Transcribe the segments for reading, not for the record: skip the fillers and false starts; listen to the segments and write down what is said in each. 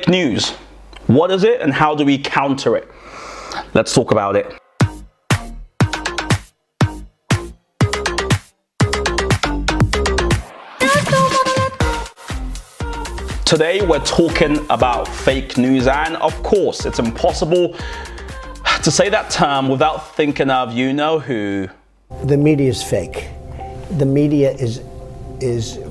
Fake news. What is it and how do we counter it? Let's talk about it. Today we're talking about fake news, and of course it's impossible to say that term without thinking of you know who. The media is fake. The media is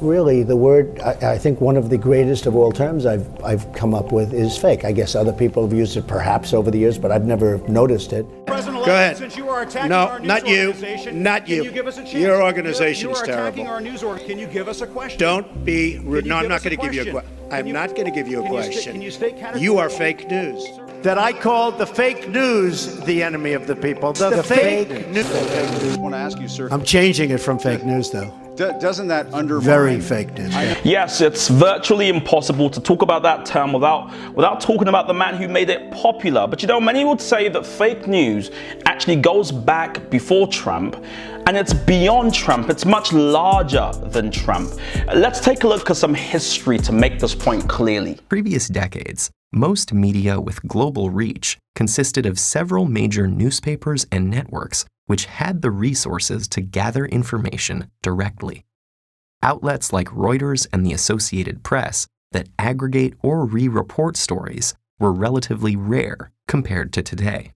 really the word, I think one of the greatest of all terms I've come up with is fake. I guess other people have used it perhaps over the years, but I've never noticed it. Go ahead. Since you are attacking our news organization, not you. Can you give us a chance? Your organization is attacking terrible. Our news can you give us a question? Don't be rude. No, I'm not going to give you a question. I'm not going to give you a question. Can you stay categorical? You are fake news. That I called the fake news the enemy of the people. The fake news. I want to ask you, sir. I'm changing it from fake news, though. Doesn't that undermine? Very fake news. Yes, it's virtually impossible to talk about that term without talking about the man who made it popular. But you know, many would say that fake news actually goes back before Trump, and it's beyond Trump. It's much larger than Trump. Let's take a look at some history to make this point clearly. Previous decades, most media with global reach consisted of several major newspapers and networks which had the resources to gather information directly. Outlets like Reuters and the Associated Press that aggregate or re-report stories were relatively rare compared to today.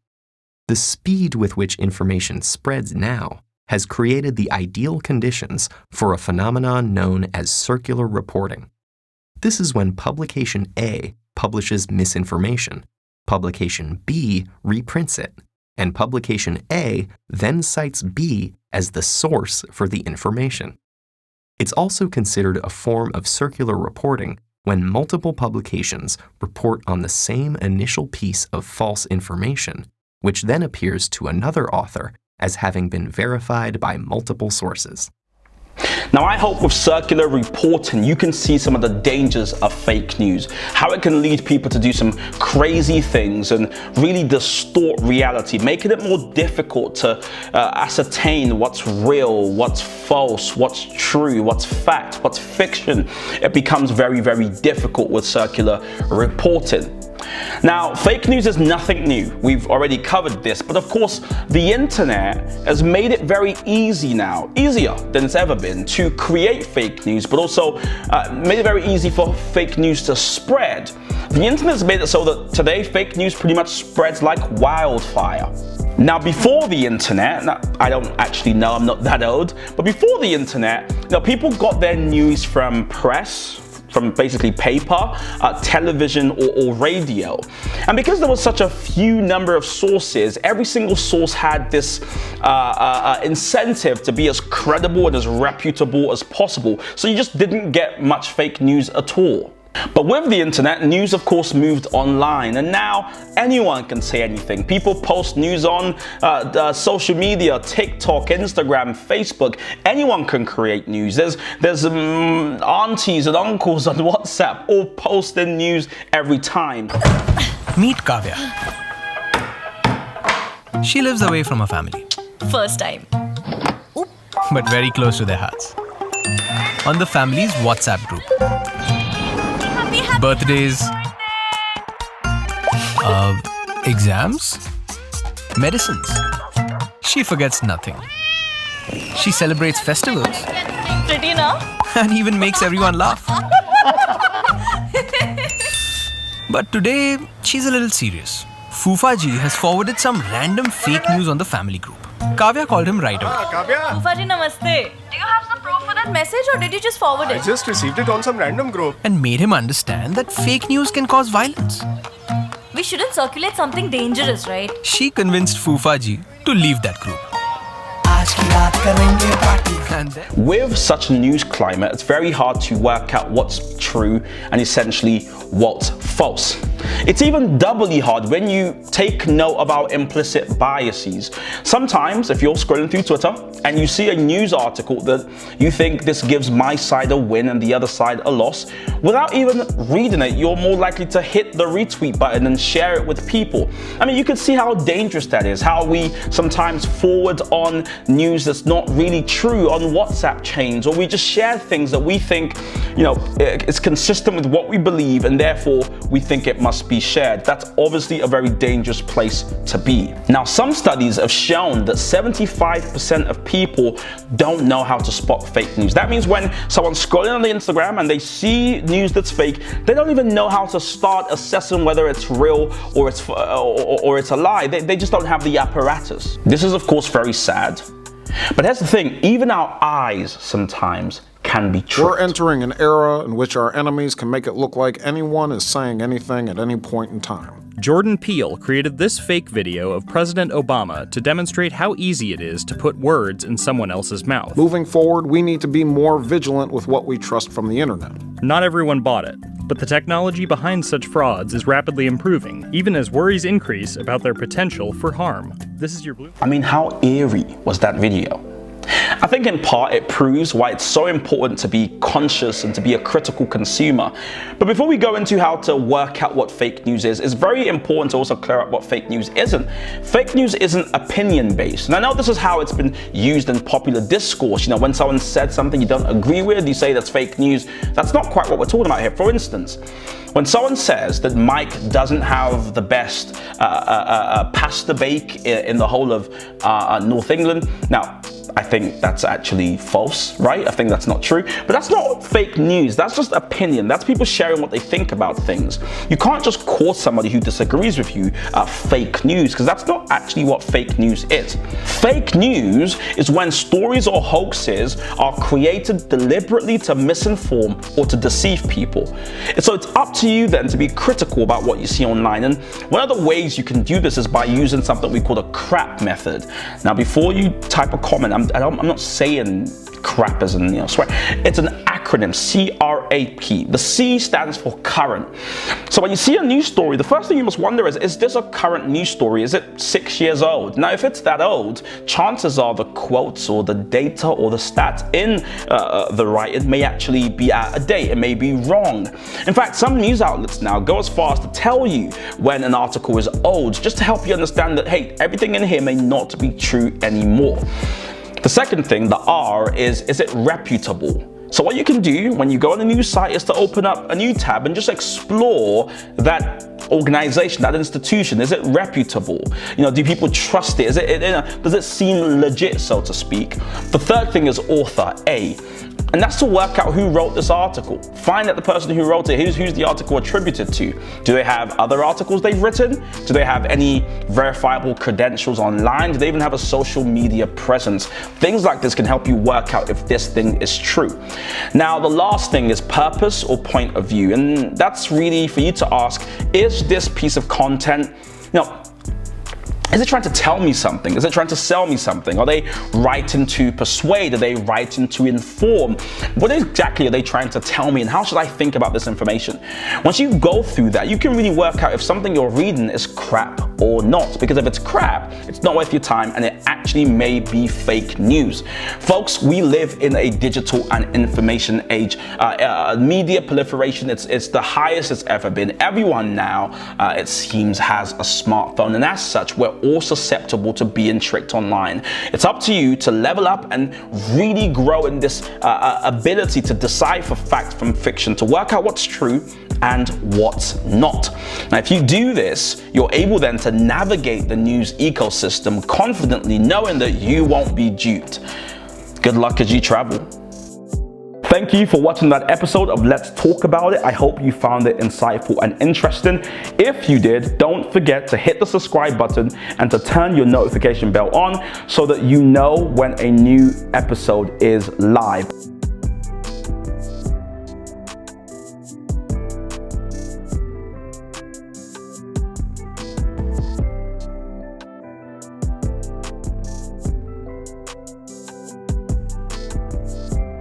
The speed with which information spreads now has created the ideal conditions for a phenomenon known as circular reporting. This is when publication A publishes misinformation, publication B reprints it, and publication A then cites B as the source for the information. It's also considered a form of circular reporting when multiple publications report on the same initial piece of false information, which then appears to another author as having been verified by multiple sources. Now, I hope with circular reporting, you can see some of the dangers of fake news, how it can lead people to do some crazy things and really distort reality, making it more difficult to ascertain what's real, what's false, what's true, what's fact, what's fiction. It becomes very, very difficult with circular reporting. Now, fake news is nothing new. We've already covered this, but of course, the internet has made it very easy now, easier than it's ever been, to create fake news, but also made it very easy for fake news to spread. The internet has made it so that today fake news pretty much spreads like wildfire. Now, before the internet, now, I don't actually know, I'm not that old, but before the internet, people got their news from press, from basically paper, television, or radio. And because there was such a few number of sources, every single source had this incentive to be as credible and as reputable as possible. So you just didn't get much fake news at all. But with the internet, news of course moved online, and now anyone can say anything. People post news on social media, TikTok, Instagram, Facebook. Anyone can create news. There's aunties and uncles on WhatsApp all posting news every time. Meet Kavya. She lives away from her family. First time. But very close to their hearts. On the family's WhatsApp group. Birthdays, exams, medicines. She forgets nothing. She celebrates festivals. Pretty now? And even makes everyone laugh. But today, she's a little serious. Fufaji has forwarded some random fake news on the family group. Kavya called him right away. Fufaji, namaste. Do you have some proof for that message or did you just forward it? I just received it on some random group. And made him understand that fake news can cause violence. We shouldn't circulate something dangerous, right? She convinced Fufaji to leave that group. With such a news climate, it's very hard to work out what's true and essentially what's false. It's even doubly hard when you take note of our implicit biases. Sometimes, if you're scrolling through Twitter and you see a news article that you think this gives my side a win and the other side a loss, without even reading it, you're more likely to hit the retweet button and share it with people. I mean, you can see how dangerous that is, how we sometimes forward on news that's not really true on WhatsApp chains, or we just share things that we think, is consistent with what we believe, and therefore we think it must be shared. That's obviously a very dangerous place to be. Now, some studies have shown that 75% of people don't know how to spot fake news. That means when someone's scrolling on the Instagram and they see news that's fake, they don't even know how to start assessing whether it's real or it's a lie. They just don't have the apparatus. This is, of course, very sad. But here's the thing, even our eyes sometimes can be tricked. We're entering an era in which our enemies can make it look like anyone is saying anything at any point in time. Jordan Peele created this fake video of President Obama to demonstrate how easy it is to put words in someone else's mouth. Moving forward, we need to be more vigilant with what we trust from the internet. Not everyone bought it, but the technology behind such frauds is rapidly improving, even as worries increase about their potential for harm. This is your blue. I mean, how eerie was that video? I think in part it proves why it's so important to be conscious and to be a critical consumer. But before we go into how to work out what fake news is, it's very important to also clear up what fake news isn't. Fake news isn't opinion-based. And I know this is how it's been used in popular discourse. You know, when someone said something you don't agree with, you say that's fake news. That's not quite what we're talking about here. For instance, when someone says that Mike doesn't have the best pasta bake in the whole of North England, now, I think that's actually false, right? I think that's not true. But that's not fake news. That's just opinion. That's people sharing what they think about things. You can't just call somebody who disagrees with you fake news, because that's not actually what fake news is. Fake news is when stories or hoaxes are created deliberately to misinform or to deceive people. And so it's up to you then to be critical about what you see online. And one of the ways you can do this is by using something we call the C.R.A.P method. Now, before you type a comment, I'm not saying crap as in, swear. It's an acronym, C.R.A.P. The C stands for current. So when you see a news story, the first thing you must wonder is this a current news story? Is it 6 years old? Now, if it's that old, chances are the quotes or the data or the stats in the writing may actually be out of date. It may be wrong. In fact, some news outlets now go as far as to tell you when an article is old, just to help you understand that, hey, everything in here may not be true anymore. The second thing, the R, is it reputable? So what you can do when you go on a news site is to open up a new tab and just explore that organization, that institution. Is it reputable? Do people trust it? Does it seem legit, so to speak? The third thing is author, A. And that's to work out who wrote this article. Find out the person who wrote it, who's the article attributed to. Do they have other articles they've written? Do they have any verifiable credentials online? Do they even have a social media presence? Things like this can help you work out if this thing is true. Now, the last thing is purpose or point of view. And that's really for you to ask, is this piece of content, is it trying to tell me something? Is it trying to sell me something? Are they writing to persuade? Are they writing to inform? What exactly are they trying to tell me, and how should I think about this information? Once you go through that, you can really work out if something you're reading is crap or not. Because if it's crap, it's not worth your time, and it actually may be fake news. Folks, we live in a digital and information age. Media proliferation, it's the highest it's ever been. Everyone now, it seems, has a smartphone, and as such, we're all susceptible to being tricked online. It's up to you to level up and really grow in this ability to decipher fact from fiction, to work out what's true and what's not. Now, if you do this, you're able then to navigate the news ecosystem confidently, knowing that you won't be duped. Good luck as you travel. Thank you for watching that episode of Let's Talk About It. I hope you found it insightful and interesting. If you did, don't forget to hit the subscribe button and to turn your notification bell on so that you know when a new episode is live.